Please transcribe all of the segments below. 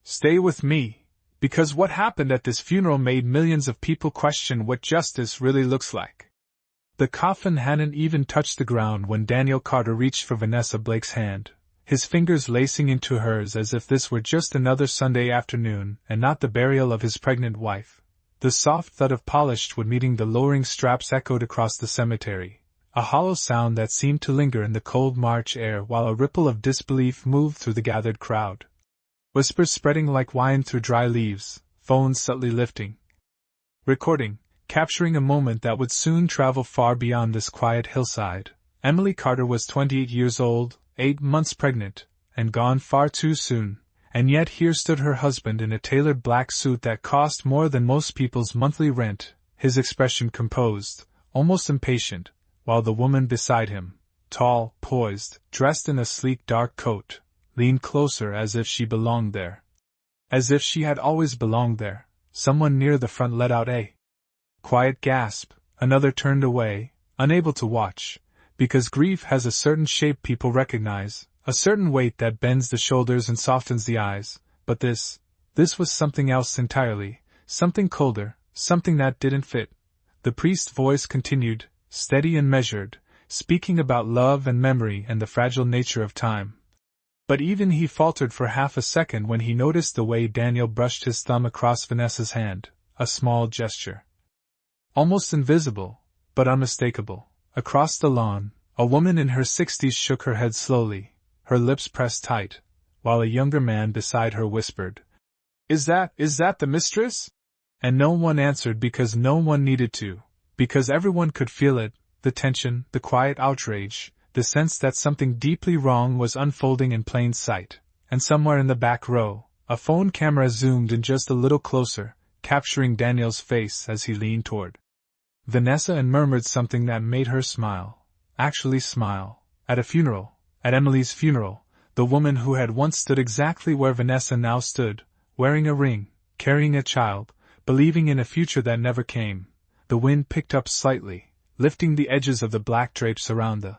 Stay with me, because what happened at this funeral made millions of people question what justice really looks like. The coffin hadn't even touched the ground when Daniel Carter reached for Vanessa Blake's hand, his fingers lacing into hers as if this were just another Sunday afternoon and not the burial of his pregnant wife. The soft thud of polished wood meeting the lowering straps echoed across the cemetery, a hollow sound that seemed to linger in the cold March air while a ripple of disbelief moved through the gathered crowd. Whispers spreading like wine through dry leaves, phones subtly lifting. Recording, capturing a moment that would soon travel far beyond this quiet hillside. Emily Carter was 28 years old, 8 months pregnant, and gone far too soon. And yet here stood her husband in a tailored black suit that cost more than most people's monthly rent, his expression composed, almost impatient, while the woman beside him, tall, poised, dressed in a sleek dark coat, leaned closer as if she belonged there. As if she had always belonged there. Someone near the front let out a quiet gasp, another turned away, unable to watch, because grief has a certain shape people recognize, a certain weight that bends the shoulders and softens the eyes, but this was something else entirely, something colder, something that didn't fit. The priest's voice continued, steady and measured, speaking about love and memory and the fragile nature of time. But even he faltered for half a second when he noticed the way Daniel brushed his thumb across Vanessa's hand, a small gesture. Almost invisible, but unmistakable. Across the lawn, a woman in her 60s shook her head slowly, her lips pressed tight, while a younger man beside her whispered, Is that the mistress? And no one answered because no one needed to, because everyone could feel it, the tension, the quiet outrage, the sense that something deeply wrong was unfolding in plain sight. And somewhere in the back row, a phone camera zoomed in just a little closer, capturing Daniel's face as he leaned toward Vanessa and murmured something that made her smile, actually smile, at a funeral. At Emily's funeral, the woman who had once stood exactly where Vanessa now stood, wearing a ring, carrying a child, believing in a future that never came. The wind picked up slightly, lifting the edges of the black drapes around the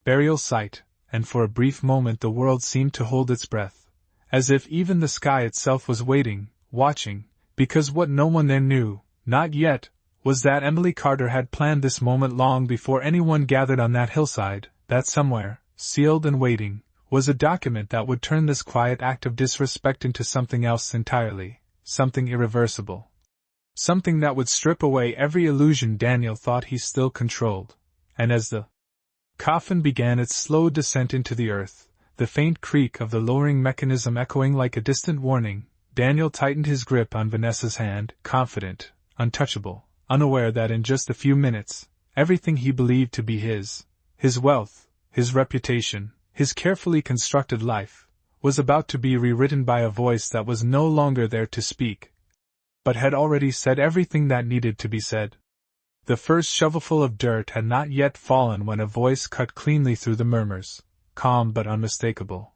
burial site, and for a brief moment the world seemed to hold its breath, as if even the sky itself was waiting, watching, because what no one there knew, not yet, was that Emily Carter had planned this moment long before anyone gathered on that hillside, that somewhere, sealed and waiting, was a document that would turn this quiet act of disrespect into something else entirely, something irreversible. Something that would strip away every illusion Daniel thought he still controlled. And as the coffin began its slow descent into the earth, the faint creak of the lowering mechanism echoing like a distant warning, Daniel tightened his grip on Vanessa's hand, confident, untouchable, unaware that in just a few minutes, everything he believed to be his wealth, his reputation, his carefully constructed life, was about to be rewritten by a voice that was no longer there to speak, but had already said everything that needed to be said. The first shovelful of dirt had not yet fallen when a voice cut cleanly through the murmurs, calm but unmistakable.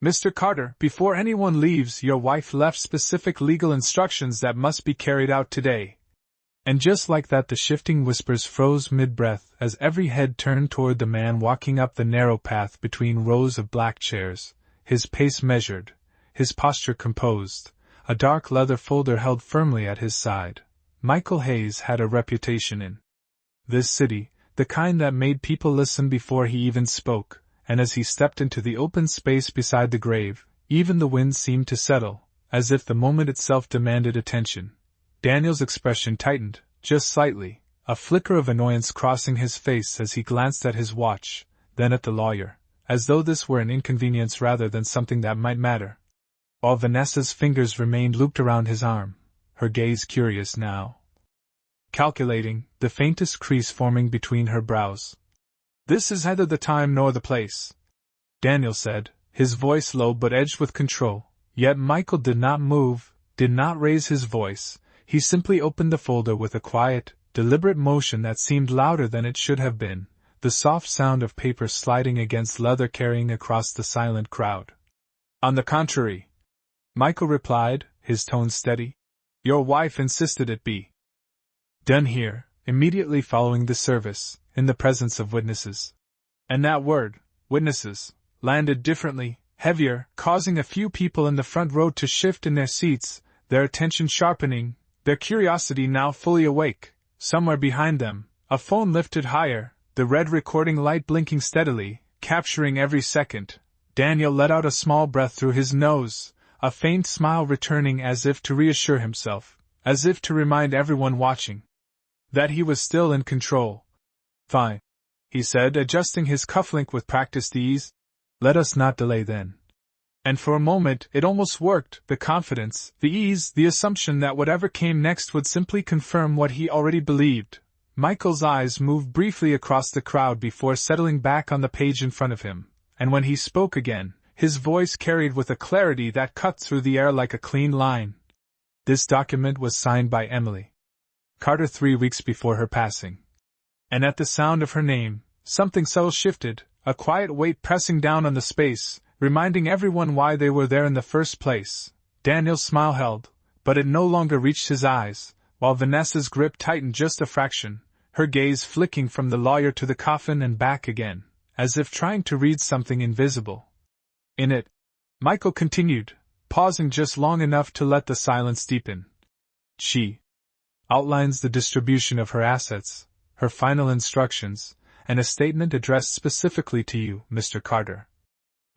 Mr. Carter, before anyone leaves, your wife left specific legal instructions that must be carried out today. And just like that the shifting whispers froze mid-breath as every head turned toward the man walking up the narrow path between rows of black chairs, his pace measured, his posture composed, a dark leather folder held firmly at his side. Michael Hayes had a reputation in this city, the kind that made people listen before he even spoke, and as he stepped into the open space beside the grave, even the wind seemed to settle, as if the moment itself demanded attention. Daniel's expression tightened, just slightly, a flicker of annoyance crossing his face as he glanced at his watch, then at the lawyer, as though this were an inconvenience rather than something that might matter. While Vanessa's fingers remained looped around his arm, her gaze curious now, calculating, the faintest crease forming between her brows. This is neither the time nor the place, Daniel said, his voice low but edged with control, yet Michael did not move, did not raise his voice. He simply opened the folder with a quiet, deliberate motion that seemed louder than it should have been, the soft sound of paper sliding against leather carrying across the silent crowd. On the contrary, Michael replied, his tone steady. Your wife insisted it be done here, immediately following the service, in the presence of witnesses. And that word, witnesses, landed differently, heavier, causing a few people in the front row to shift in their seats, their attention sharpening, their curiosity now fully awake. Somewhere behind them, a phone lifted higher, the red recording light blinking steadily, capturing every second. Daniel let out a small breath through his nose, a faint smile returning as if to reassure himself, as if to remind everyone watching that he was still in control. "Fine," he said, adjusting his cufflink with practiced ease. "Let us not delay then." And for a moment it almost worked, the confidence, the ease, the assumption that whatever came next would simply confirm what he already believed. Michael's eyes moved briefly across the crowd before settling back on the page in front of him, and when he spoke again, his voice carried with a clarity that cut through the air like a clean line. This document was signed by Emily Carter 3 weeks before her passing. And at the sound of her name, something subtle shifted, a quiet weight pressing down on the space, reminding everyone why they were there in the first place. Daniel's smile held, but it no longer reached his eyes, while Vanessa's grip tightened just a fraction, her gaze flicking from the lawyer to the coffin and back again, as if trying to read something invisible. "In it," Michael continued, pausing just long enough to let the silence deepen, "she outlines the distribution of her assets, her final instructions, and a statement addressed specifically to you, Mr. Carter."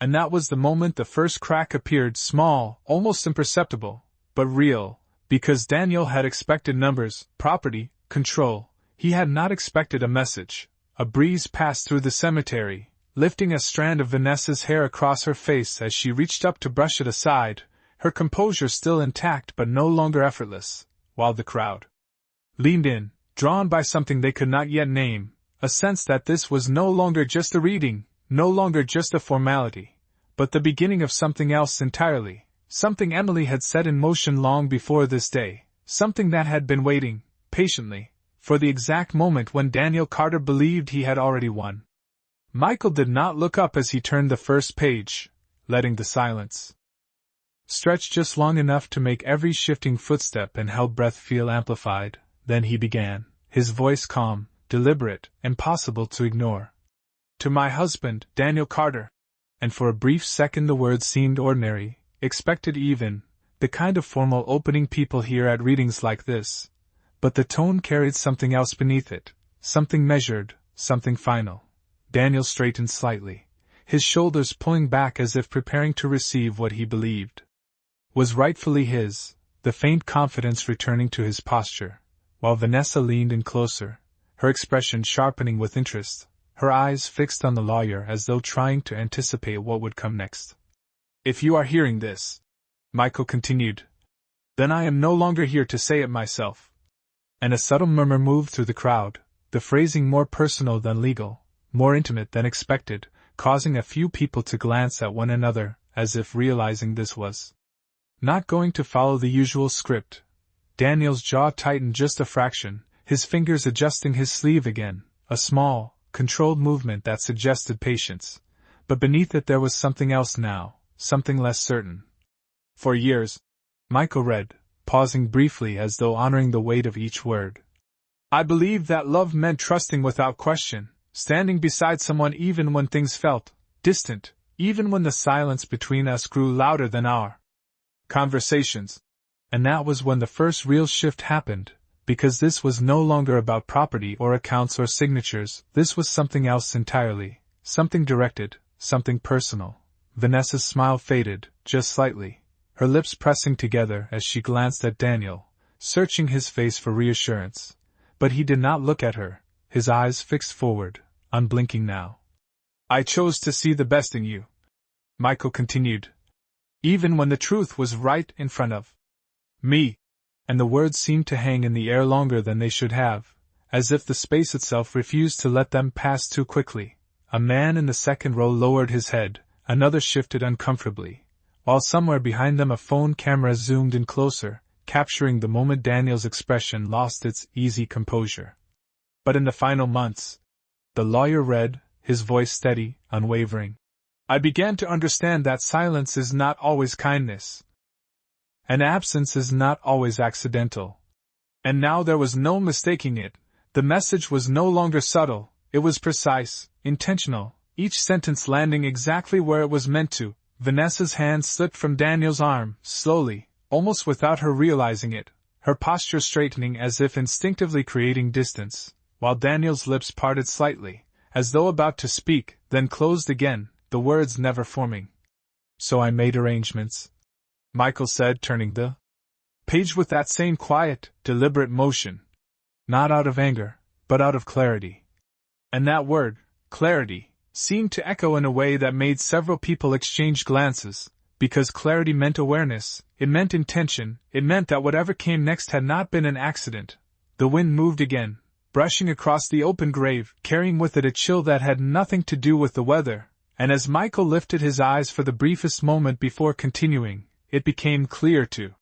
And that was the moment the first crack appeared, small, almost imperceptible, but real, because Daniel had expected numbers, property, control. He had not expected a message. A breeze passed through the cemetery, lifting a strand of Vanessa's hair across her face as she reached up to brush it aside, her composure still intact but no longer effortless, while the crowd leaned in, drawn by something they could not yet name, a sense that this was no longer just a reading, no longer just a formality, but the beginning of something else entirely, something Emily had set in motion long before this day, something that had been waiting, patiently, for the exact moment when Daniel Carter believed he had already won. Michael did not look up as he turned the first page, letting the silence stretch just long enough to make every shifting footstep and held breath feel amplified. Then he began, his voice calm, deliberate, impossible to ignore. "To my husband, Daniel Carter." And for a brief second the words seemed ordinary, expected even, the kind of formal opening people hear at readings like this. But the tone carried something else beneath it, something measured, something final. Daniel straightened slightly, his shoulders pulling back as if preparing to receive what he believed was rightfully his, the faint confidence returning to his posture, while Vanessa leaned in closer, her expression sharpening with interest, her eyes fixed on the lawyer as though trying to anticipate what would come next. "If you are hearing this," Michael continued, "then I am no longer here to say it myself." And a subtle murmur moved through the crowd, the phrasing more personal than legal, more intimate than expected, causing a few people to glance at one another, as if realizing this was not going to follow the usual script. Daniel's jaw tightened just a fraction, his fingers adjusting his sleeve again, a small, controlled movement that suggested patience. But beneath it there was something else now, something less certain. "For years," Michael read, pausing briefly as though honoring the weight of each word, "I believed that love meant trusting without question, standing beside someone even when things felt distant, even when the silence between us grew louder than our conversations." And that was when the first real shift happened, because this was no longer about property or accounts or signatures, this was something else entirely, something directed, something personal. Vanessa's smile faded, just slightly, her lips pressing together as she glanced at Daniel, searching his face for reassurance. But he did not look at her, his eyes fixed forward, unblinking now. "I chose to see the best in you," Michael continued, "even when the truth was right in front of me." And the words seemed to hang in the air longer than they should have, as if the space itself refused to let them pass too quickly. A man in the second row lowered his head, another shifted uncomfortably, while somewhere behind them a phone camera zoomed in closer, capturing the moment Daniel's expression lost its easy composure. "But in the final months," the lawyer read, his voice steady, unwavering, "I began to understand that silence is not always kindness, and absence is not always accidental. And now there was no mistaking it. The message was no longer subtle, it was precise, intentional, each sentence landing exactly where it was meant to, Vanessa's hand slipped from Daniel's arm, slowly, almost without her realizing it, her posture straightening as if instinctively creating distance, while Daniel's lips parted slightly, as though about to speak, then closed again, the words never forming. "So I made arrangements," Michael said, turning the page with that same quiet, deliberate motion. Not out of anger, but out of clarity. And that word, clarity, seemed to echo in a way that made several people exchange glances, because clarity meant awareness, it meant intention, it meant that whatever came next had not been an accident. The wind moved again, brushing across the open grave, carrying with it a chill that had nothing to do with the weather, and as Michael lifted his eyes for the briefest moment before continuing, it became clear to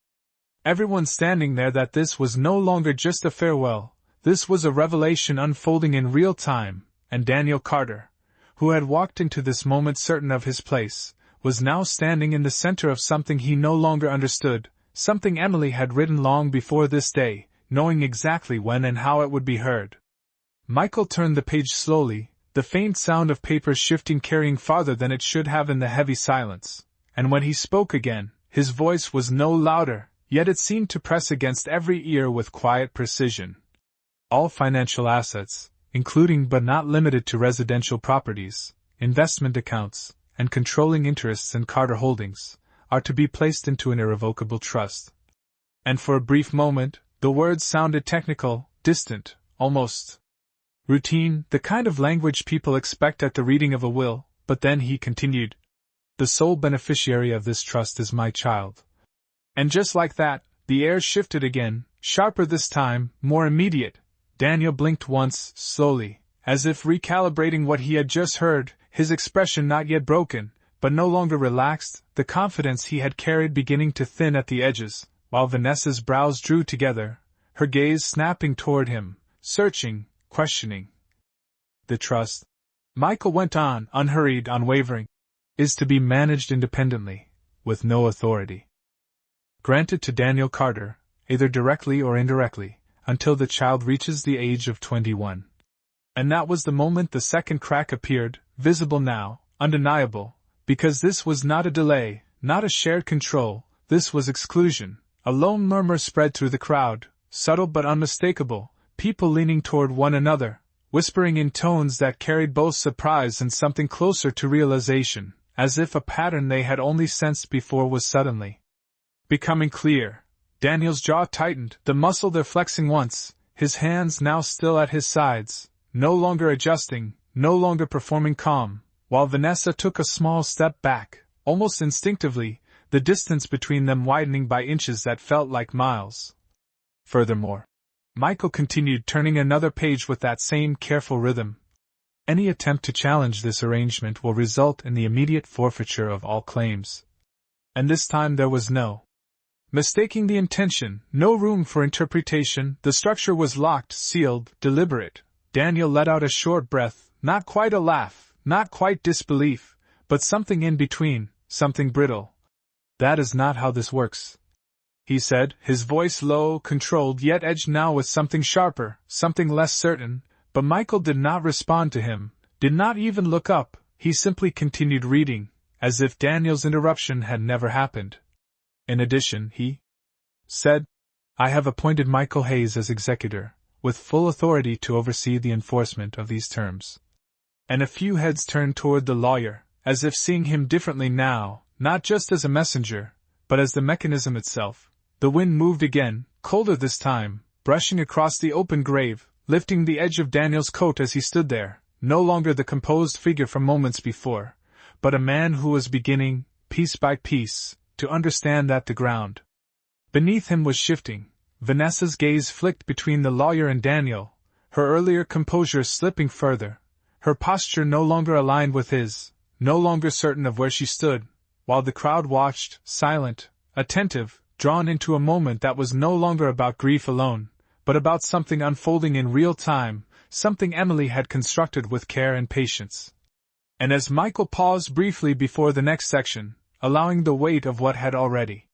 everyone standing there that this was no longer just a farewell, this was a revelation unfolding in real time, and Daniel Carter, who had walked into this moment certain of his place, was now standing in the center of something he no longer understood, something Emily had written long before this day, knowing exactly when and how it would be heard. Michael turned the page slowly, the faint sound of paper shifting carrying farther than it should have in the heavy silence, and when he spoke again, his voice was no louder, yet it seemed to press against every ear with quiet precision. All financial assets, including but not limited to residential properties, investment accounts, and controlling interests in Carter Holdings, are to be placed into an irrevocable trust. And for a brief moment, the words sounded technical, distant, almost routine, the kind of language people expect at the reading of a will, but then he continued, "The sole beneficiary of this trust is my child." And just like that, the air shifted again, sharper this time, more immediate. Daniel blinked once, slowly, as if recalibrating what he had just heard, his expression not yet broken, but no longer relaxed, the confidence he had carried beginning to thin at the edges, while Vanessa's brows drew together, her gaze snapping toward him, searching, questioning. "The trust," Michael went on, unhurried, unwavering, "is to be managed independently, with no authority. Granted to Daniel Carter, either directly or indirectly, until the child reaches the age of 21. And that was the moment the second crack appeared, visible now, undeniable, because this was not a delay, not a shared control, this was exclusion. A lone murmur spread through the crowd, subtle but unmistakable, people leaning toward one another, whispering in tones that carried both surprise and something closer to realization, as if a pattern they had only sensed before was suddenly becoming clear. Daniel's jaw tightened, the muscle there flexing once, his hands now still at his sides, no longer adjusting, no longer performing calm, while Vanessa took a small step back, almost instinctively, the distance between them widening by inches that felt like miles. Furthermore, Michael continued, turning another page with that same careful rhythm, "Any attempt to challenge this arrangement will result in the immediate forfeiture of all claims." And this time there was no mistaking the intention, no room for interpretation, the structure was locked, sealed, deliberate. Daniel let out a short breath, not quite a laugh, not quite disbelief, but something in between, something brittle. "That is not how this works," he said, his voice low, controlled, yet edged now with something sharper, something less certain, but Michael did not respond to him, did not even look up, he simply continued reading, as if Daniel's interruption had never happened. "In addition," he said, "I have appointed Michael Hayes as executor, with full authority to oversee the enforcement of these terms." And a few heads turned toward the lawyer, as if seeing him differently now, not just as a messenger, but as the mechanism itself. The wind moved again, colder this time, brushing across the open grave, lifting the edge of Daniel's coat as he stood there, no longer the composed figure from moments before, but a man who was beginning, piece by piece, to understand that the ground beneath him was shifting. Vanessa's gaze flicked between the lawyer and Daniel, her earlier composure slipping further, her posture no longer aligned with his, no longer certain of where she stood, while the crowd watched, silent, attentive, drawn into a moment that was no longer about grief alone, but about something unfolding in real time, something Emily had constructed with care and patience. And as Michael paused briefly before the next section, allowing the weight of what had already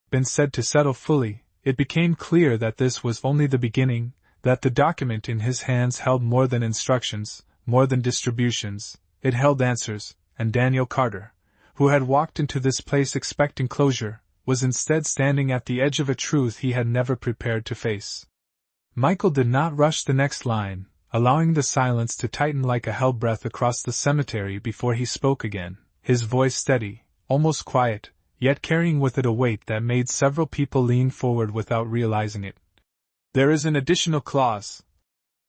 been said to settle fully, it became clear that this was only the beginning, that the document in his hands held more than instructions, more than distributions, it held answers, and Daniel Carter, who had walked into this place expecting closure, was instead standing at the edge of a truth he had never prepared to face. Michael did not rush the next line, allowing the silence to tighten like a hell breath across the cemetery before he spoke again, his voice steady, almost quiet, yet carrying with it a weight that made several people lean forward without realizing it. "There is an additional clause,"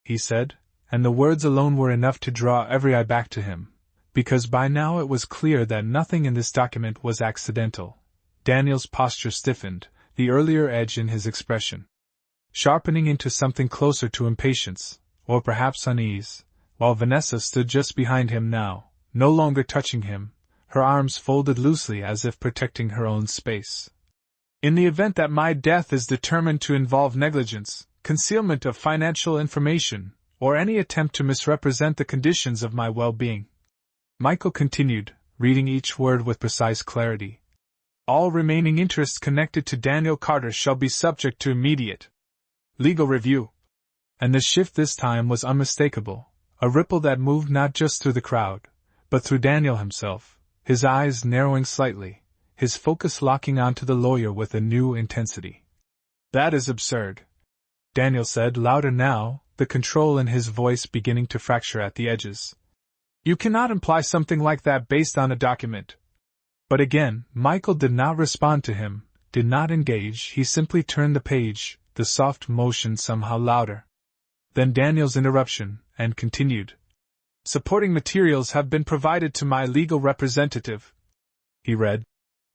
he said, and the words alone were enough to draw every eye back to him, because by now it was clear that nothing in this document was accidental. Daniel's posture stiffened, the earlier edge in his expression sharpening into something closer to impatience, or perhaps unease, while Vanessa stood just behind him now, no longer touching him, her arms folded loosely as if protecting her own space. "In the event that my death is determined to involve negligence, concealment of financial information, or any attempt to misrepresent the conditions of my well-being," Michael continued, reading each word with precise clarity, "all remaining interests connected to Daniel Carter shall be subject to immediate legal review." And the shift this time was unmistakable, a ripple that moved not just through the crowd, but through Daniel himself, his eyes narrowing slightly, his focus locking onto the lawyer with a new intensity. "That is absurd," Daniel said louder now, the control in his voice beginning to fracture at the edges. "You cannot imply something like that based on a document." But again, Michael did not respond to him, did not engage, he simply turned the page, the soft motion somehow louder. Then Daniel's interruption, and continued. "Supporting materials have been provided to my legal representative," he read,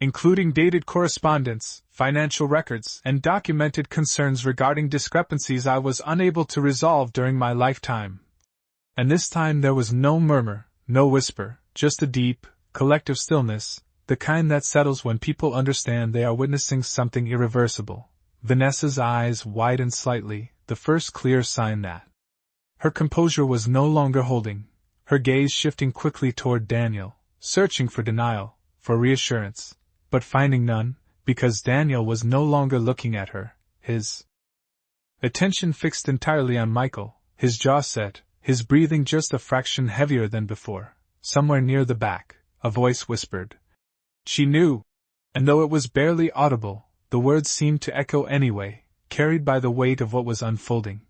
"including dated correspondence, financial records, and documented concerns regarding discrepancies I was unable to resolve during my lifetime." And this time there was no murmur, no whisper, just a deep, collective stillness, the kind that settles when people understand they are witnessing something irreversible. Vanessa's eyes widened slightly, the first clear sign that her composure was no longer holding, her gaze shifting quickly toward Daniel, searching for denial, for reassurance, but finding none, because Daniel was no longer looking at her, his attention fixed entirely on Michael, his jaw set, his breathing just a fraction heavier than before. Somewhere near the back, a voice whispered, "She knew," and though it was barely audible, the words seemed to echo anyway, carried by the weight of what was unfolding.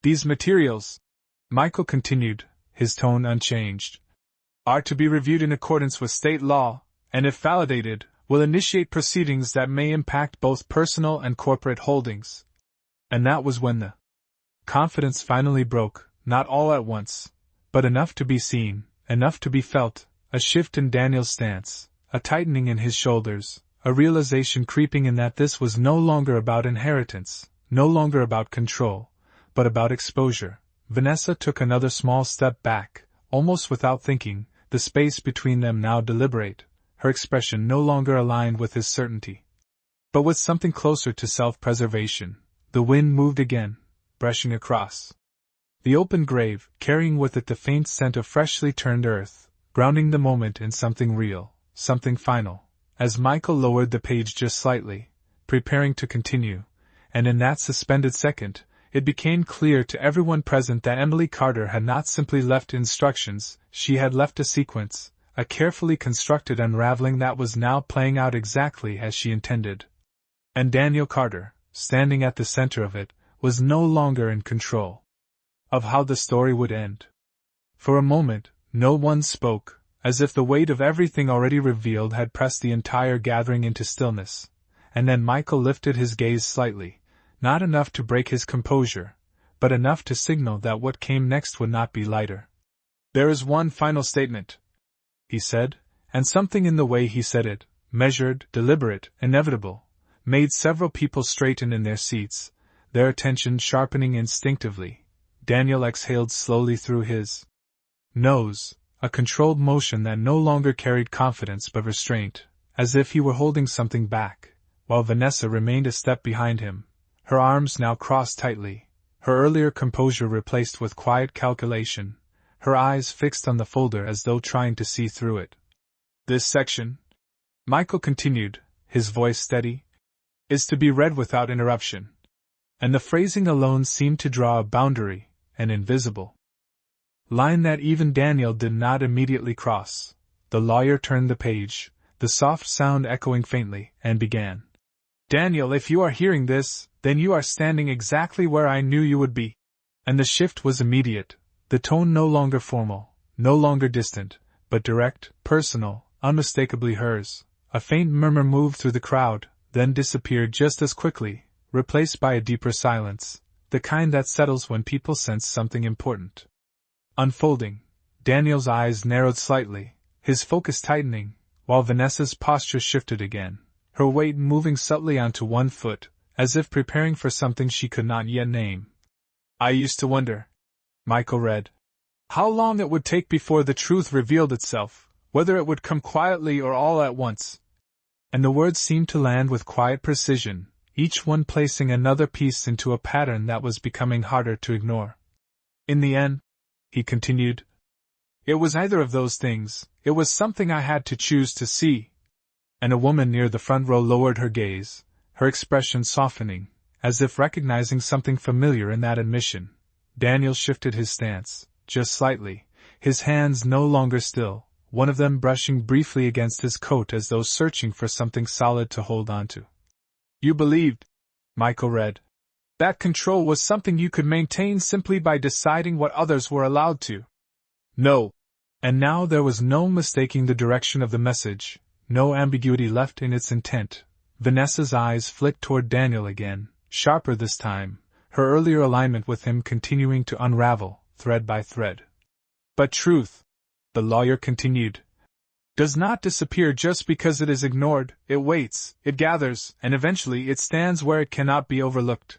"These materials," Michael continued, his tone unchanged, "are to be reviewed in accordance with state law, and if validated, will initiate proceedings that may impact both personal and corporate holdings." And that was when the confidence finally broke, not all at once, but enough to be seen, enough to be felt, a shift in Daniel's stance, a tightening in his shoulders, a realization creeping in that this was no longer about inheritance, no longer about control, but about exposure. Vanessa took another small step back, almost without thinking, the space between them now deliberate, her expression no longer aligned with his certainty, but with something closer to self-preservation. The wind moved again, brushing across the open grave, carrying with it the faint scent of freshly turned earth, grounding the moment in something real, something final. As Michael lowered the page just slightly, preparing to continue, and in that suspended second, it became clear to everyone present that Emily Carter had not simply left instructions, she had left a sequence, a carefully constructed unraveling that was now playing out exactly as she intended. And Daniel Carter, standing at the center of it, was no longer in control of how the story would end. For a moment, no one spoke, as if the weight of everything already revealed had pressed the entire gathering into stillness, and then Michael lifted his gaze slightly, not enough to break his composure, but enough to signal that what came next would not be lighter. "There is one final statement," he said, and something in the way he said it, measured, deliberate, inevitable, made several people straighten in their seats, their attention sharpening instinctively. Daniel exhaled slowly through his nose, a controlled motion that no longer carried confidence but restraint, as if he were holding something back, while Vanessa remained a step behind him, her arms now crossed tightly, her earlier composure replaced with quiet calculation, her eyes fixed on the folder as though trying to see through it. "This section," Michael continued, his voice steady, "is to be read without interruption." And the phrasing alone seemed to draw a boundary, an invisible line that even Daniel did not immediately cross, The lawyer turned the page, the soft sound echoing faintly, and began. Daniel, if you are hearing this, then you are standing exactly where I knew you would be. And the shift was immediate, the tone no longer formal, no longer distant, but direct, personal, unmistakably hers. A faint murmur moved through the crowd, then disappeared just as quickly, replaced by a deeper silence, the kind that settles when people sense something important. Unfolding, Daniel's eyes narrowed slightly, his focus tightening, while Vanessa's posture shifted again, her weight moving subtly onto one foot, as if preparing for something she could not yet name. I used to wonder, Michael read, how long it would take before the truth revealed itself, whether it would come quietly or all at once. And the words seemed to land with quiet precision, each one placing another piece into a pattern that was becoming harder to ignore. In the end, he continued, it was neither of those things, it was something I had to choose to see. And a woman near the front row lowered her gaze, her expression softening, as if recognizing something familiar in that admission. Daniel shifted his stance, just slightly, his hands no longer still, one of them brushing briefly against his coat as though searching for something solid to hold onto. You believed, Michael read, that control was something you could maintain simply by deciding what others were allowed to. No. And now there was no mistaking the direction of the message, no ambiguity left in its intent. Vanessa's eyes flicked toward Daniel again, sharper this time, her earlier alignment with him continuing to unravel, thread by thread. But truth, the lawyer continued, does not disappear just because it is ignored. It waits, it gathers, and eventually it stands where it cannot be overlooked.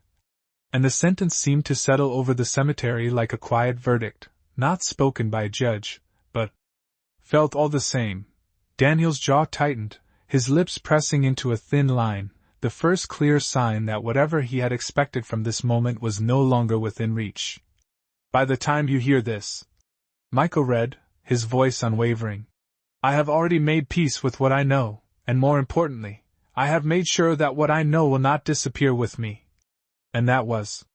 And the sentence seemed to settle over the cemetery like a quiet verdict, not spoken by a judge, but felt all the same. Daniel's jaw tightened, his lips pressing into a thin line, the first clear sign that whatever he had expected from this moment was no longer within reach. By the time you hear this, Michael read, his voice unwavering, I have already made peace with what I know, and more importantly, I have made sure that what I know will not disappear with me. And that was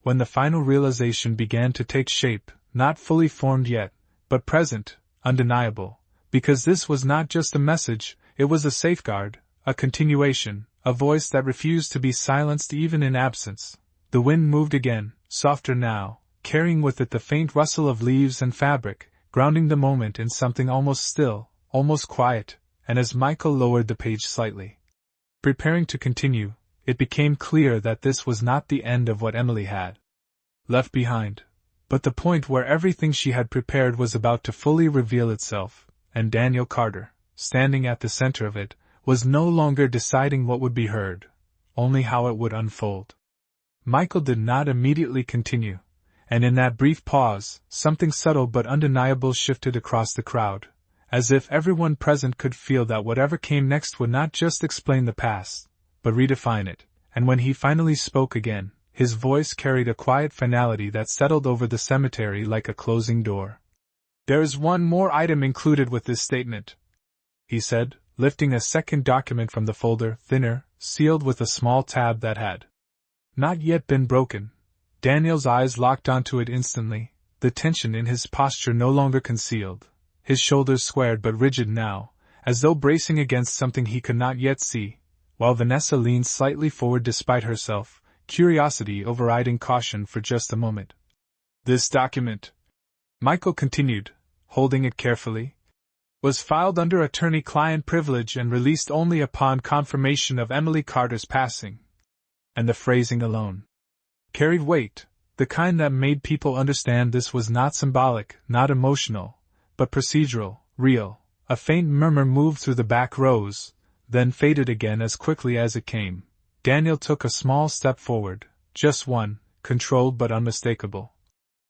when the final realization began to take shape, not fully formed yet, but present, undeniable, because this was not just a message, it was a safeguard, a continuation, a voice that refused to be silenced even in absence. The wind moved again, softer now, carrying with it the faint rustle of leaves and fabric, grounding the moment in something almost still, almost quiet, and as Michael lowered the page slightly, preparing to continue, it became clear that this was not the end of what Emily had left behind, but the point where everything she had prepared was about to fully reveal itself, and Daniel Carter, standing at the center of it, was no longer deciding what would be heard, only how it would unfold. Michael did not immediately continue, and in that brief pause, something subtle but undeniable shifted across the crowd, as if everyone present could feel that whatever came next would not just explain the past, but redefine it, and when he finally spoke again, his voice carried a quiet finality that settled over the cemetery like a closing door. There is one more item included with this statement, he said, lifting a second document from the folder, thinner, sealed with a small tab that had not yet been broken. Daniel's eyes locked onto it instantly, the tension in his posture no longer concealed, his shoulders squared but rigid now, as though bracing against something he could not yet see, while Vanessa leaned slightly forward despite herself, curiosity overriding caution for just a moment. This document, Michael continued, holding it carefully, was filed under attorney-client privilege and released only upon confirmation of Emily Carter's passing. And the phrasing alone carried weight, the kind that made people understand this was not symbolic, not emotional, but procedural, real. A faint murmur moved through the back rows, then faded again as quickly as it came. Daniel took a small step forward, just one, controlled but unmistakable.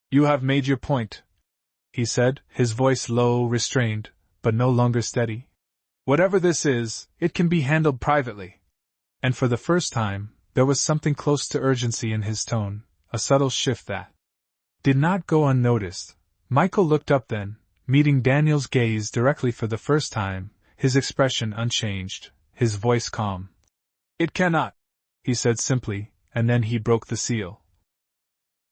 You have made your point, he said, his voice low, restrained, but no longer steady. Whatever this is, it can be handled privately. And for the first time, there was something close to urgency in his tone, a subtle shift that did not go unnoticed. Michael looked up then, meeting Daniel's gaze directly for the first time, his expression unchanged, his voice calm. It cannot, he said simply, and then he broke the seal.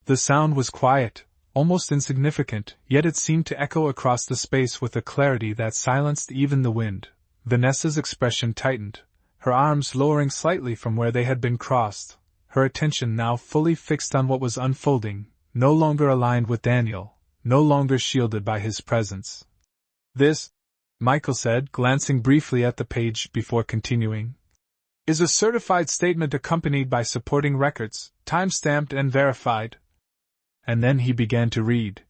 The sound was quiet, almost insignificant, yet it seemed to echo across the space with a clarity that silenced even the wind. Vanessa's expression tightened, her arms lowering slightly from where they had been crossed, her attention now fully fixed on what was unfolding, no longer aligned with Daniel, no longer shielded by his presence. "This," Michael said, glancing briefly at the page before continuing, "is a certified statement accompanied by supporting records, time-stamped and verified." And then he began to read.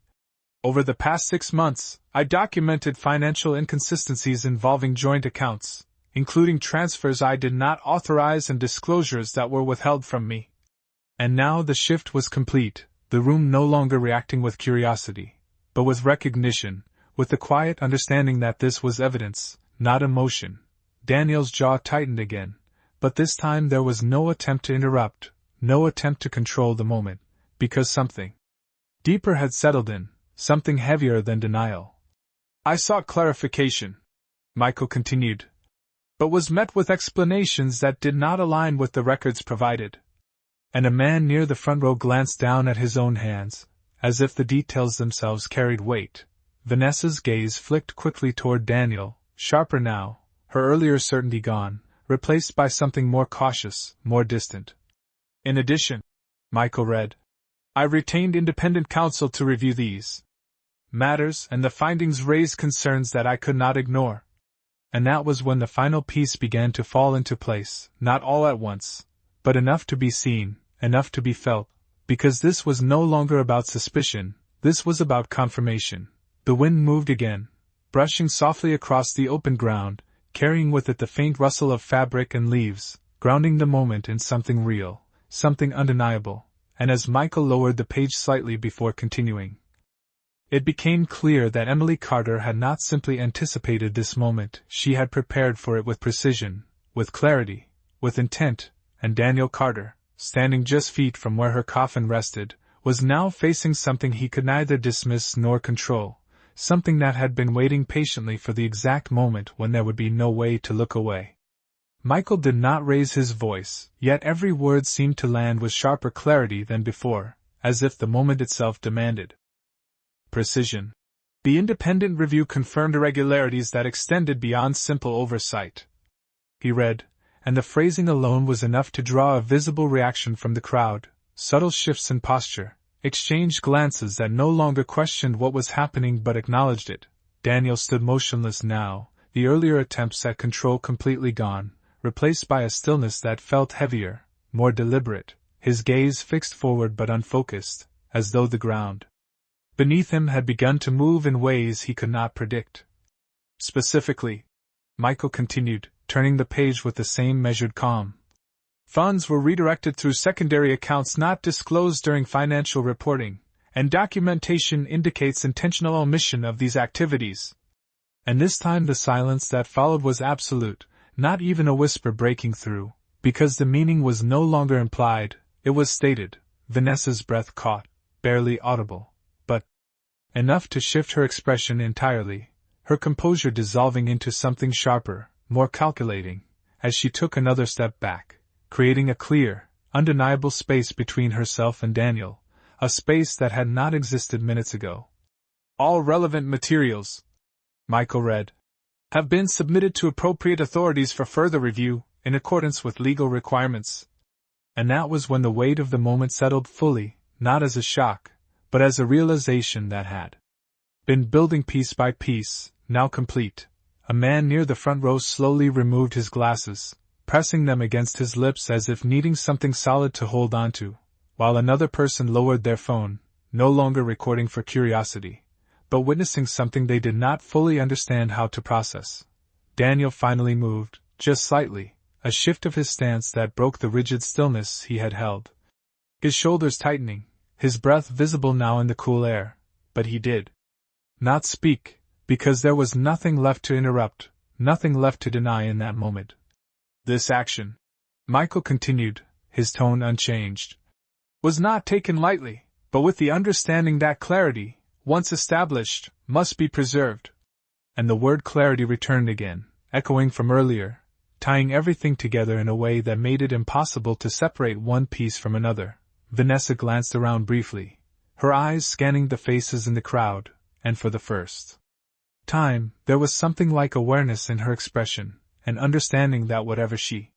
"Over the past 6 months, I documented financial inconsistencies involving joint accounts, including transfers I did not authorize and disclosures that were withheld from me." And now the shift was complete, the room no longer reacting with curiosity, but with recognition, with the quiet understanding that this was evidence, not emotion. Daniel's jaw tightened again, but this time there was no attempt to interrupt, no attempt to control the moment, because something deeper had settled in, something heavier than denial. "I sought clarification," Michael continued, "but was met with explanations that did not align with the records provided." And a man near the front row glanced down at his own hands, as if the details themselves carried weight. Vanessa's gaze flicked quickly toward Daniel, sharper now, her earlier certainty gone, replaced by something more cautious, more distant. "In addition," Michael read, "I retained independent counsel to review these matters, and the findings raised concerns that I could not ignore." And that was when the final piece began to fall into place, not all at once, but enough to be seen, enough to be felt, because this was no longer about suspicion, this was about confirmation. The wind moved again, brushing softly across the open ground, carrying with it the faint rustle of fabric and leaves, grounding the moment in something real, something undeniable. And as Michael lowered the page slightly before continuing, it became clear that Emily Carter had not simply anticipated this moment, she had prepared for it with precision, with clarity, with intent, and Daniel Carter, standing just feet from where her coffin rested, was now facing something he could neither dismiss nor control, something that had been waiting patiently for the exact moment when there would be no way to look away. Michael did not raise his voice, yet every word seemed to land with sharper clarity than before, as if the moment itself demanded precision. The independent review confirmed irregularities that extended beyond simple oversight. He read, and the phrasing alone was enough to draw a visible reaction from the crowd, subtle shifts in posture, exchanged glances that no longer questioned what was happening but acknowledged it. Daniel stood motionless now, the earlier attempts at control completely gone, replaced by a stillness that felt heavier, more deliberate, his gaze fixed forward but unfocused, as though the ground beneath him had begun to move in ways he could not predict. "Specifically," Michael continued, turning the page with the same measured calm, "funds were redirected through secondary accounts not disclosed during financial reporting, and documentation indicates intentional omission of these activities." And this time the silence that followed was absolute, not even a whisper breaking through, because the meaning was no longer implied, it was stated. Vanessa's breath caught, barely audible, but enough to shift her expression entirely, her composure dissolving into something sharper, more calculating, as she took another step back, creating a clear, undeniable space between herself and Daniel, a space that had not existed minutes ago. "All relevant materials," Michael read, "have been submitted to appropriate authorities for further review, in accordance with legal requirements." And that was when the weight of the moment settled fully, not as a shock, but as a realization that had been building piece by piece, now complete. A man near the front row slowly removed his glasses, pressing them against his lips as if needing something solid to hold onto, while another person lowered their phone, no longer recording for curiosity, but witnessing something they did not fully understand how to process. Daniel finally moved, just slightly, a shift of his stance that broke the rigid stillness he had held. His shoulders tightening, his breath visible now in the cool air, but he did not speak, because there was nothing left to interrupt, nothing left to deny in that moment. "This action," Michael continued, his tone unchanged, "was not taken lightly, but with the understanding that clarity, once established, must be preserved." And the word clarity returned again, echoing from earlier, tying everything together in a way that made it impossible to separate one piece from another. Vanessa glanced around briefly, her eyes scanning the faces in the crowd, and for the first time, there was something like awareness in her expression, an understanding that whatever she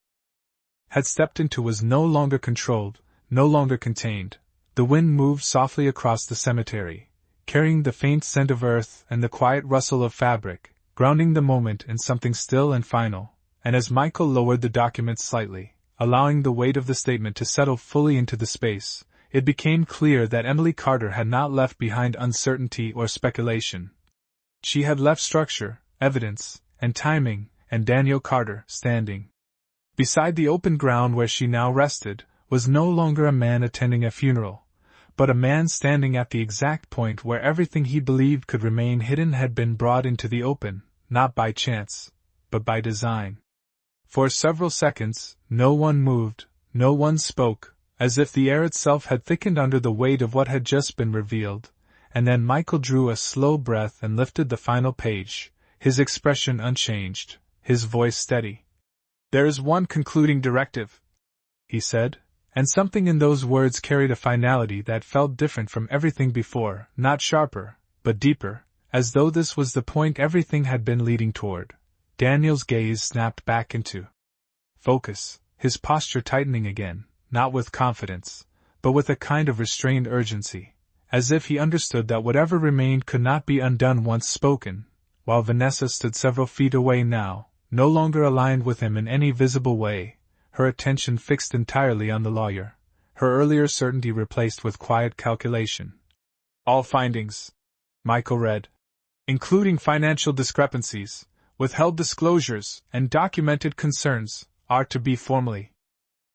had stepped into was no longer controlled, no longer contained. The wind moved softly across the cemetery, carrying the faint scent of earth and the quiet rustle of fabric, grounding the moment in something still and final. And as Michael lowered the document slightly, allowing the weight of the statement to settle fully into the space, it became clear that Emily Carter had not left behind uncertainty or speculation. She had left structure, evidence, and timing, and Daniel Carter, standing beside the open ground where she now rested, was no longer a man attending a funeral, but a man standing at the exact point where everything he believed could remain hidden had been brought into the open, not by chance, but by design. For several seconds, no one moved, no one spoke, as if the air itself had thickened under the weight of what had just been revealed, and then Michael drew a slow breath and lifted the final page, his expression unchanged, his voice steady. "There is one concluding directive," he said, and something in those words carried a finality that felt different from everything before, not sharper, but deeper, as though this was the point everything had been leading toward. Daniel's gaze snapped back into focus, his posture tightening again, not with confidence, but with a kind of restrained urgency, as if he understood that whatever remained could not be undone once spoken, while Vanessa stood several feet away now, no longer aligned with him in any visible way, her attention fixed entirely on the lawyer, her earlier certainty replaced with quiet calculation. "All findings," Michael read, "including financial discrepancies, withheld disclosures, and documented concerns, are to be formally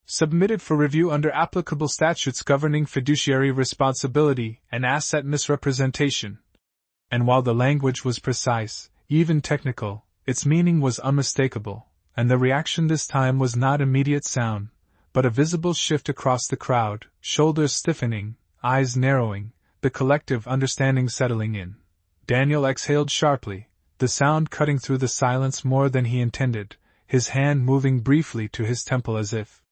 submitted for review under applicable statutes governing fiduciary responsibility and asset misrepresentation." And while the language was precise, even technical, its meaning was unmistakable, and the reaction this time was not immediate sound, but a visible shift across the crowd, shoulders stiffening, eyes narrowing, the collective understanding settling in. Daniel exhaled sharply, the sound cutting through the silence more than he intended, his hand moving briefly to his temple as if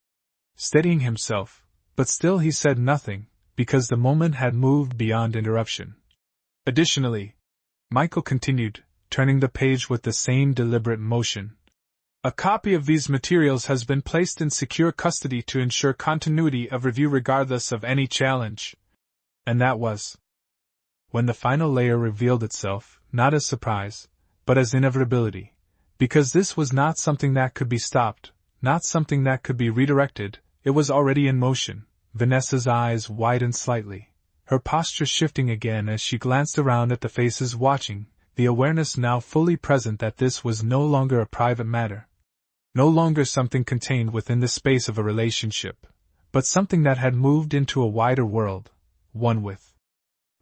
steadying himself, but still he said nothing, because the moment had moved beyond interruption. "Additionally," Michael continued, turning the page with the same deliberate motion, "a copy of these materials has been placed in secure custody to ensure continuity of review regardless of any challenge." And that was when the final layer revealed itself, not as surprise, but as inevitability, because this was not something that could be stopped, not something that could be redirected. It was already in motion. Vanessa's eyes widened slightly, her posture shifting again as she glanced around at the faces watching, the awareness now fully present that this was no longer a private matter, no longer something contained within the space of a relationship, but something that had moved into a wider world, one with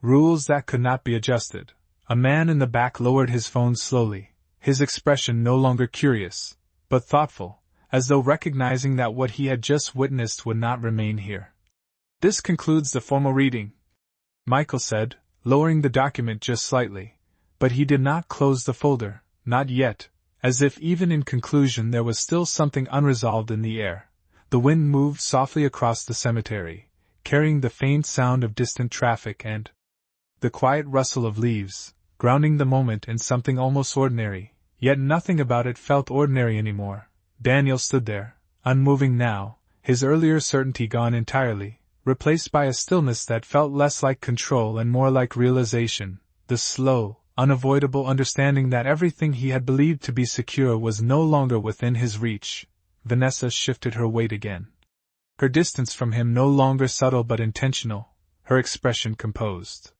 rules that could not be adjusted. A man in the back lowered his phone slowly, his expression no longer curious, but thoughtful, as though recognizing that what he had just witnessed would not remain here. "This concludes the formal reading," Michael said, lowering the document just slightly, but he did not close the folder, not yet, as if even in conclusion there was still something unresolved in the air. The wind moved softly across the cemetery, carrying the faint sound of distant traffic and the quiet rustle of leaves, grounding the moment in something almost ordinary, yet nothing about it felt ordinary anymore. Daniel stood there, unmoving now, his earlier certainty gone entirely, replaced by a stillness that felt less like control and more like realization, the slow, unavoidable understanding that everything he had believed to be secure was no longer within his reach. Vanessa shifted her weight again. Her distance from him no longer subtle but intentional, her expression composed,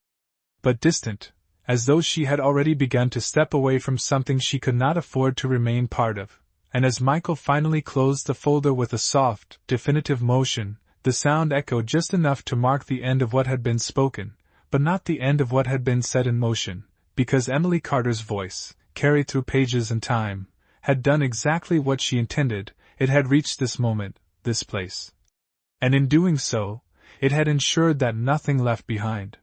but distant, as though she had already begun to step away from something she could not afford to remain part of. And as Michael finally closed the folder with a soft, definitive motion, the sound echoed just enough to mark the end of what had been spoken, but not the end of what had been set in motion, because Emily Carter's voice, carried through pages and time, had done exactly what she intended. It had reached this moment, this place. And in doing so, it had ensured that nothing left behind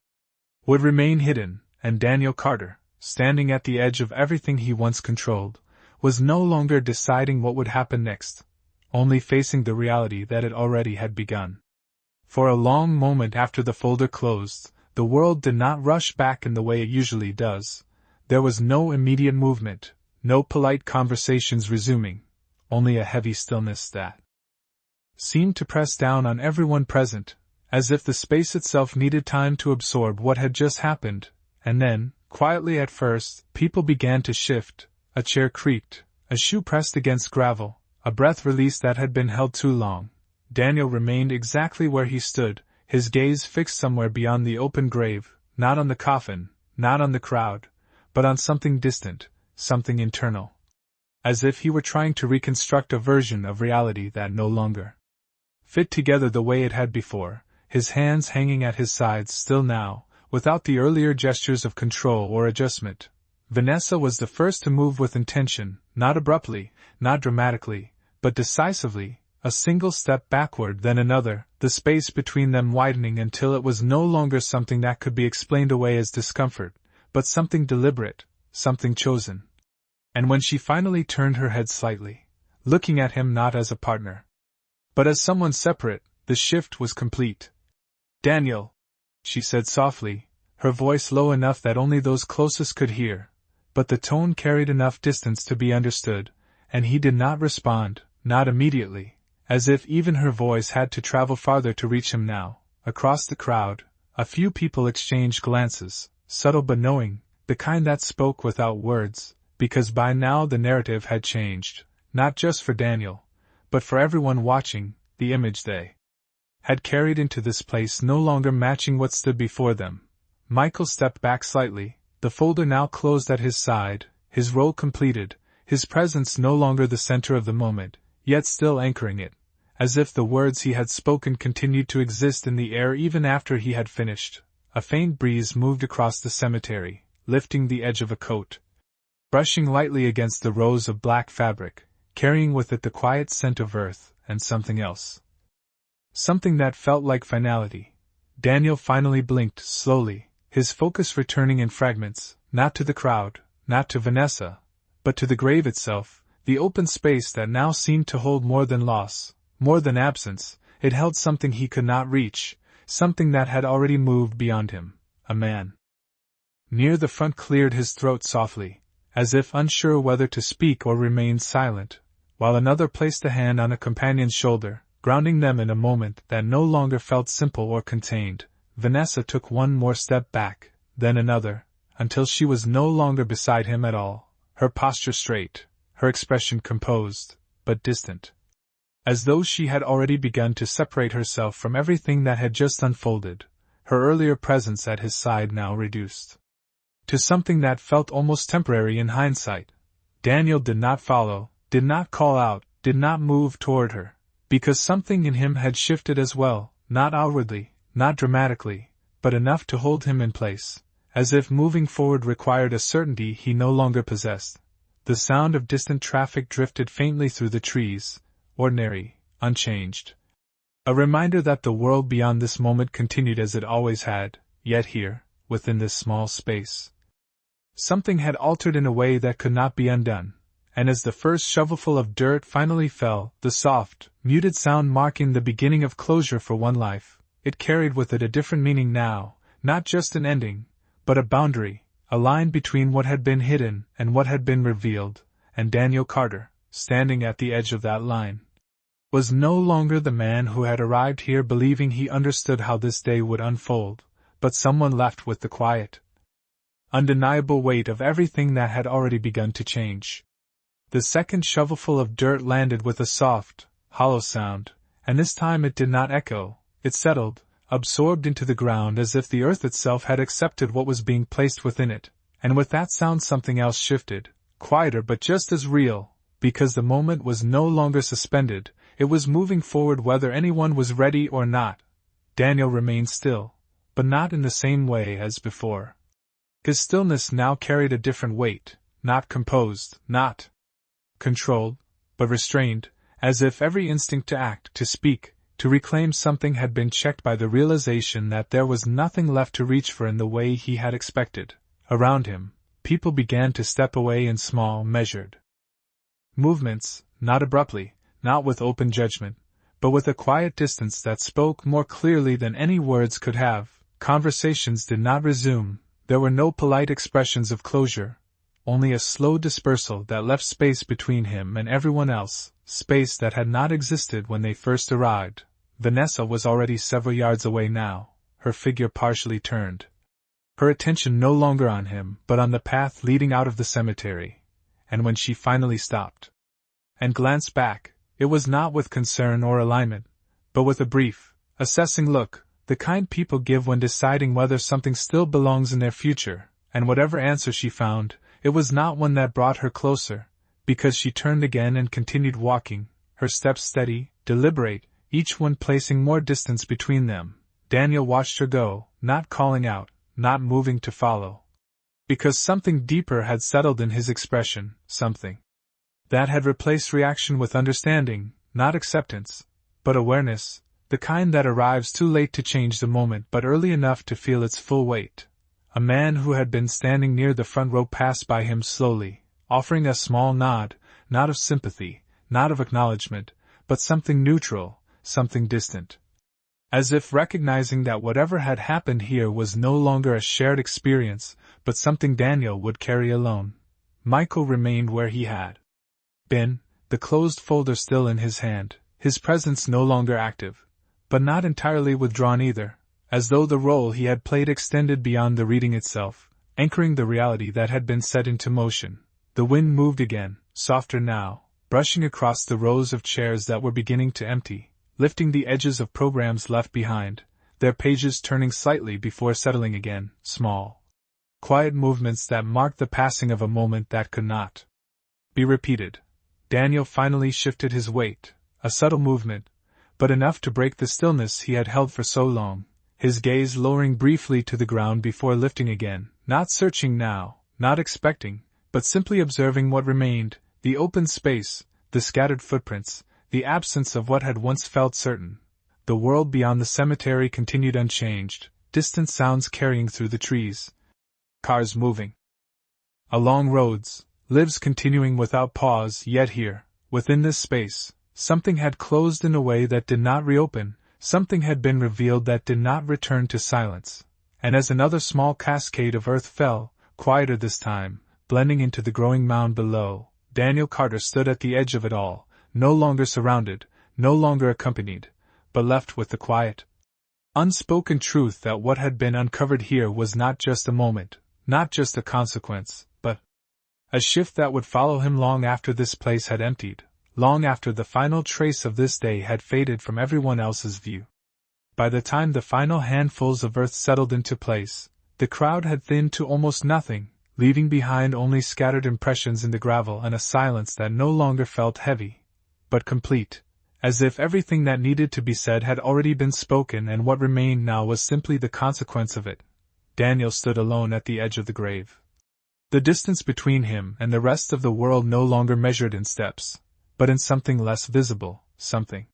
would remain hidden, and Daniel Carter, standing at the edge of everything he once controlled, was no longer deciding what would happen next, only facing the reality that it already had begun. For a long moment after the folder closed, The world did not rush back in the way it usually does. There was no immediate movement, no polite conversations resuming, only a heavy stillness that seemed to press down on everyone present, as if the space itself needed time to absorb what had just happened, and then, quietly at first, people began to shift, a chair creaked, a shoe pressed against gravel, a breath released that had been held too long. Daniel remained exactly where he stood, his gaze fixed somewhere beyond the open grave, not on the coffin, not on the crowd, but on something distant, something internal. As if he were trying to reconstruct a version of reality that no longer fit together the way it had before, his hands hanging at his sides still now, without the earlier gestures of control or adjustment. Vanessa was the first to move with intention, not abruptly, not dramatically, but decisively, a single step backward then another, the space between them widening until it was no longer something that could be explained away as discomfort, but something deliberate, something chosen. And when she finally turned her head slightly, looking at him not as a partner, but as someone separate, the shift was complete. "Daniel," she said softly, her voice low enough that only those closest could hear, but the tone carried enough distance to be understood, and he did not respond, not immediately, as if even her voice had to travel farther to reach him now. Across the crowd, a few people exchanged glances, subtle but knowing, the kind that spoke without words, because by now the narrative had changed, not just for Daniel, but for everyone watching, the image they had carried into this place no longer matching what stood before them. Michael stepped back slightly, the folder now closed at his side, his role completed, his presence no longer the center of the moment, yet still anchoring it, as if the words he had spoken continued to exist in the air even after he had finished. A faint breeze moved across the cemetery, lifting the edge of a coat, brushing lightly against the rows of black fabric, carrying with it the quiet scent of earth and something else. Something that felt like finality. Daniel finally blinked slowly, his focus returning in fragments, not to the crowd, not to Vanessa, but to the grave itself, the open space that now seemed to hold more than loss, more than absence. It held something he could not reach, something that had already moved beyond him. A man near the front cleared his throat softly, as if unsure whether to speak or remain silent, while another placed a hand on a companion's shoulder, grounding them in a moment that no longer felt simple or contained. Vanessa took one more step back, then another, until she was no longer beside him at all, her posture straight, her expression composed, but distant, as though she had already begun to separate herself from everything that had just unfolded, her earlier presence at his side now reduced to something that felt almost temporary in hindsight. Daniel did not follow, did not call out, did not move toward her, because something in him had shifted as well, not outwardly, not dramatically, but enough to hold him in place, as if moving forward required a certainty he no longer possessed. The sound of distant traffic drifted faintly through the trees, ordinary, unchanged. A reminder that the world beyond this moment continued as it always had, yet here, within this small space, something had altered in a way that could not be undone. And as the first shovelful of dirt finally fell, the soft, muted sound marking the beginning of closure for one life, it carried with it a different meaning now, not just an ending, but a boundary, a line between what had been hidden and what had been revealed, and Daniel Carter, standing at the edge of that line, was no longer the man who had arrived here believing he understood how this day would unfold, but someone left with the quiet, undeniable weight of everything that had already begun to change. The second shovelful of dirt landed with a soft, hollow sound, and this time it did not echo, it settled, absorbed into the ground as if the earth itself had accepted what was being placed within it, and with that sound something else shifted, quieter but just as real, because the moment was no longer suspended, it was moving forward whether anyone was ready or not. Daniel remained still, but not in the same way as before. His stillness now carried a different weight, not composed, not controlled, but restrained, as if every instinct to act, to speak, to reclaim something had been checked by the realization that there was nothing left to reach for in the way he had expected. Around him, people began to step away in small, measured movements, not abruptly, not with open judgment, but with a quiet distance that spoke more clearly than any words could have, Conversations did not resume, there were no polite expressions of closure, only a slow dispersal that left space between him and everyone else, space that had not existed when they first arrived. Vanessa was already several yards away now, her figure partially turned. Her attention no longer on him, but on the path leading out of the cemetery. And when she finally stopped and glanced back, it was not with concern or alignment, but with a brief, assessing look, the kind people give when deciding whether something still belongs in their future, and whatever answer she found, it was not one that brought her closer, because she turned again and continued walking, her steps steady, deliberate, each one placing more distance between them. Daniel watched her go, not calling out, not moving to follow. Because something deeper had settled in his expression, something that had replaced reaction with understanding, not acceptance, but awareness, the kind that arrives too late to change the moment but early enough to feel its full weight. A man who had been standing near the front row passed by him slowly, offering a small nod, not of sympathy, not of acknowledgement, but something neutral, something distant. As if recognizing that whatever had happened here was no longer a shared experience, but something Daniel would carry alone. Michael remained where he had been, the closed folder still in his hand, his presence no longer active, but not entirely withdrawn either, as though the role he had played extended beyond the reading itself, anchoring the reality that had been set into motion. The wind moved again, softer now, brushing across the rows of chairs that were beginning to empty, lifting the edges of programs left behind, their pages turning slightly before settling again, small, quiet movements that marked the passing of a moment that could not be repeated. Daniel finally shifted his weight, a subtle movement, but enough to break the stillness he had held for so long, his gaze lowering briefly to the ground before lifting again, not searching now, not expecting, but simply observing what remained, the open space, the scattered footprints, the absence of what had once felt certain. The world beyond the cemetery continued unchanged, distant sounds carrying through the trees. Cars moving along roads, lives continuing without pause, yet here, within this space, something had closed in a way that did not reopen, something had been revealed that did not return to silence. And as another small cascade of earth fell, quieter this time, blending into the growing mound below, Daniel Carter stood at the edge of it all, no longer surrounded, no longer accompanied, but left with the quiet, unspoken truth that what had been uncovered here was not just a moment, not just a consequence, but a shift that would follow him long after this place had emptied, long after the final trace of this day had faded from everyone else's view. By the time the final handfuls of earth settled into place, the crowd had thinned to almost nothing, leaving behind only scattered impressions in the gravel and a silence that no longer felt heavy, but complete, as if everything that needed to be said had already been spoken and what remained now was simply the consequence of it. Daniel stood alone at the edge of the grave. The distance between him and the rest of the world no longer measured in steps, but in something less visible, something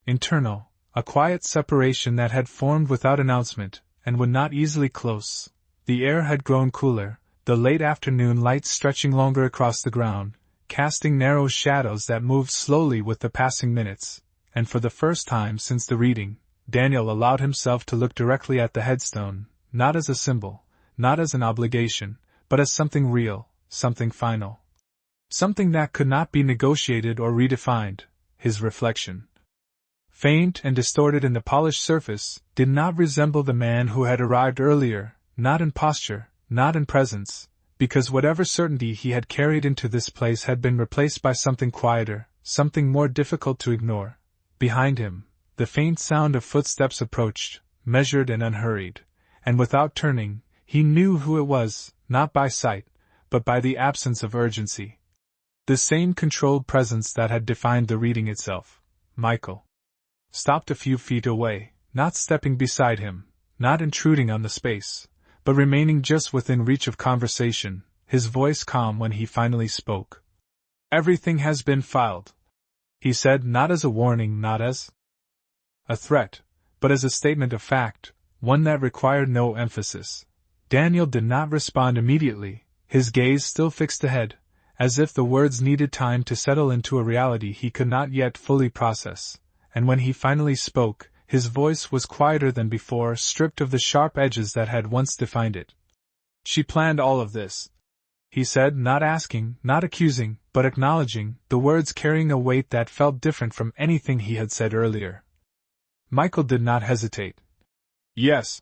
internal, a quiet separation that had formed without announcement, and would not easily close. The air had grown cooler, the late afternoon light stretching longer across the ground, casting narrow shadows that moved slowly with the passing minutes, and for the first time since the reading, Daniel allowed himself to look directly at the headstone, not as a symbol, not as an obligation, but as something real, something final. Something that could not be negotiated or redefined. His reflection, faint and distorted in the polished surface, did not resemble the man who had arrived earlier, not in posture, not in presence, because whatever certainty he had carried into this place had been replaced by something quieter, something more difficult to ignore. Behind him, the faint sound of footsteps approached, measured and unhurried, and without turning, he knew who it was, not by sight, but by the absence of urgency. The same controlled presence that had defined the reading itself. Michael stopped a few feet away, not stepping beside him, not intruding on the space, but remaining just within reach of conversation, his voice calm when he finally spoke. "Everything has been filed," he said, not as a warning, not as a threat, but as a statement of fact, one that required no emphasis. Daniel did not respond immediately, his gaze still fixed ahead, as if the words needed time to settle into a reality he could not yet fully process, and when he finally spoke, His voice was quieter than before, stripped of the sharp edges that had once defined it. "She planned all of this," he said, not asking, not accusing, but acknowledging, the words carrying a weight that felt different from anything he had said earlier. Michael did not hesitate. "Yes,"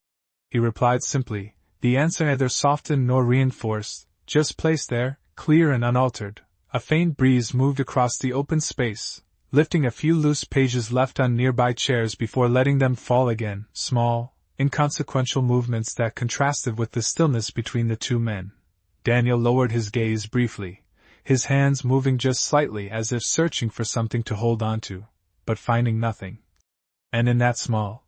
he replied simply, the answer neither softened nor reinforced, just placed there, clear and unaltered. A faint breeze moved across the open space, lifting a few loose pages left on nearby chairs before letting them fall again, small, inconsequential movements that contrasted with the stillness between the two men. Daniel lowered his gaze briefly, his hands moving just slightly as if searching for something to hold on to, but finding nothing. And in that small,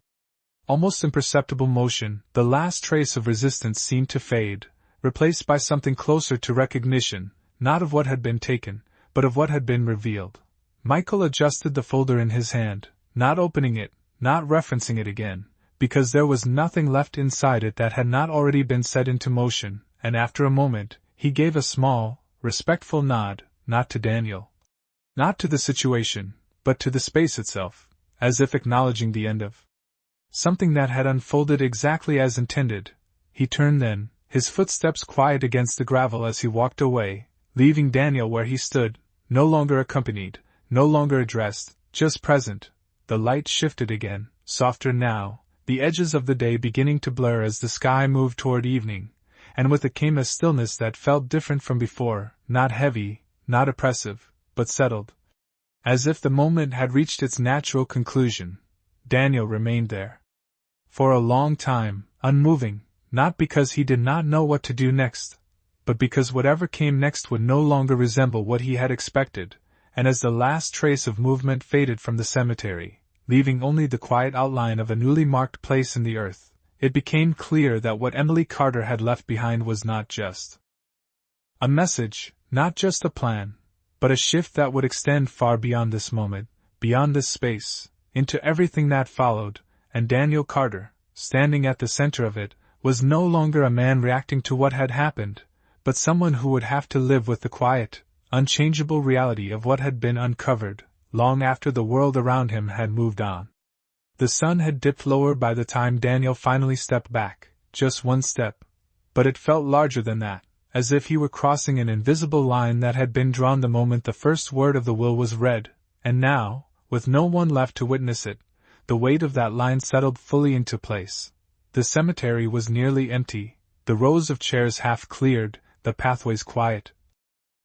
almost imperceptible motion, the last trace of resistance seemed to fade, replaced by something closer to recognition, not of what had been taken, but of what had been revealed. Michael adjusted the folder in his hand, not opening it, not referencing it again, because there was nothing left inside it that had not already been set into motion, and after a moment, he gave a small, respectful nod, not to Daniel, not to the situation, but to the space itself, as if acknowledging the end of something that had unfolded exactly as intended. He turned then, his footsteps quiet against the gravel as he walked away, leaving Daniel where he stood, no longer accompanied, no longer addressed, just present. The light shifted again, softer now, the edges of the day beginning to blur as the sky moved toward evening, and with it came a stillness that felt different from before, not heavy, not oppressive, but settled. As if the moment had reached its natural conclusion, Daniel remained there. For a long time, unmoving, not because he did not know what to do next, but because whatever came next would no longer resemble what he had expected, and as the last trace of movement faded from the cemetery, leaving only the quiet outline of a newly marked place in the earth, it became clear that what Emily Carter had left behind was not just a message, not just a plan, but a shift that would extend far beyond this moment, beyond this space, into everything that followed, and Daniel Carter, standing at the center of it, was no longer a man reacting to what had happened, but someone who would have to live with the quiet, unchangeable reality of what had been uncovered, long after the world around him had moved on. The sun had dipped lower by the time Daniel finally stepped back, just one step, but it felt larger than that, as if he were crossing an invisible line that had been drawn the moment the first word of the will was read, and now, with no one left to witness it, the weight of that line settled fully into place. The cemetery was nearly empty, the rows of chairs half cleared, the pathways quiet.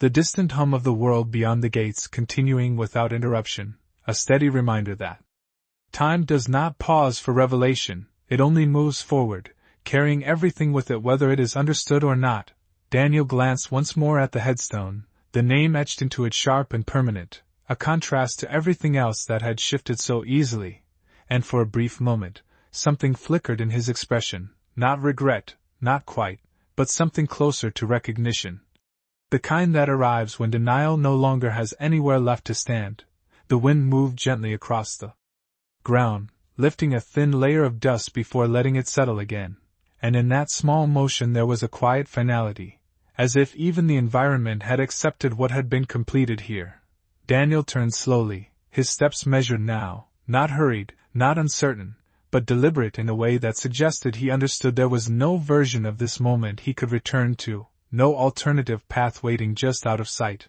The distant hum of the world beyond the gates continuing without interruption, a steady reminder that time does not pause for revelation, it only moves forward, carrying everything with it whether it is understood or not. Daniel glanced once more at the headstone, the name etched into it sharp and permanent, a contrast to everything else that had shifted so easily, and for a brief moment, something flickered in his expression, not regret, not quite, but something closer to recognition. The kind that arrives when denial no longer has anywhere left to stand. The wind moved gently across the ground, lifting a thin layer of dust before letting it settle again, and in that small motion there was a quiet finality, as if even the environment had accepted what had been completed here. Daniel turned slowly, his steps measured now, not hurried, not uncertain, but deliberate in a way that suggested he understood there was no version of this moment he could return to, no alternative path waiting just out of sight.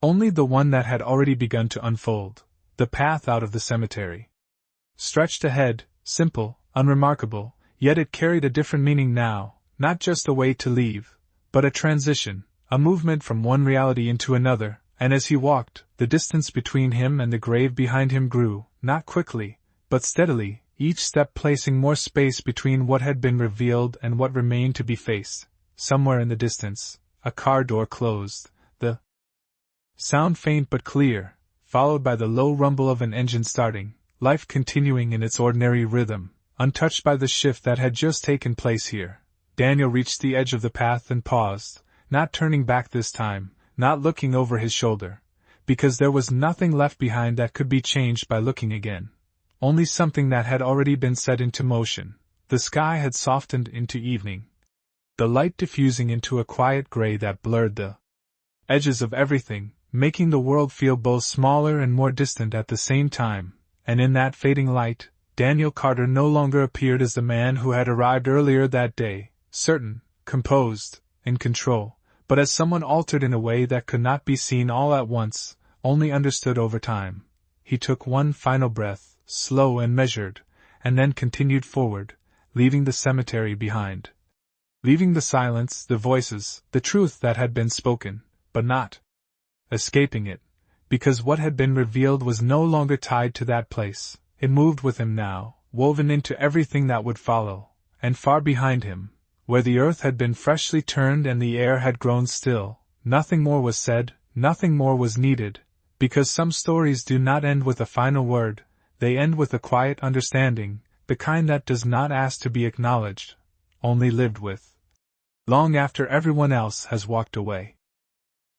Only the one that had already begun to unfold, the path out of the cemetery. Stretched ahead, simple, unremarkable, yet it carried a different meaning now, not just a way to leave, but a transition, a movement from one reality into another, and as he walked, the distance between him and the grave behind him grew, not quickly, but steadily, each step placing more space between what had been revealed and what remained to be faced. Somewhere in the distance, a car door closed, the sound faint but clear, followed by the low rumble of an engine starting, life continuing in its ordinary rhythm, untouched by the shift that had just taken place here. Daniel reached the edge of the path and paused, not turning back this time, not looking over his shoulder, because there was nothing left behind that could be changed by looking again. Only something that had already been set into motion. The sky had softened into evening, the light diffusing into a quiet gray that blurred the edges of everything, making the world feel both smaller and more distant at the same time, and in that fading light, Daniel Carter no longer appeared as the man who had arrived earlier that day, certain, composed, in control, but as someone altered in a way that could not be seen all at once, only understood over time. He took one final breath, slow and measured, and then continued forward, leaving the cemetery behind. Leaving the silence, the voices, the truth that had been spoken, but not escaping it, because what had been revealed was no longer tied to that place. It moved with him now, woven into everything that would follow, and far behind him, where the earth had been freshly turned and the air had grown still, nothing more was said, nothing more was needed, because some stories do not end with a final word, they end with a quiet understanding, the kind that does not ask to be acknowledged, only lived with. Long after everyone else has walked away.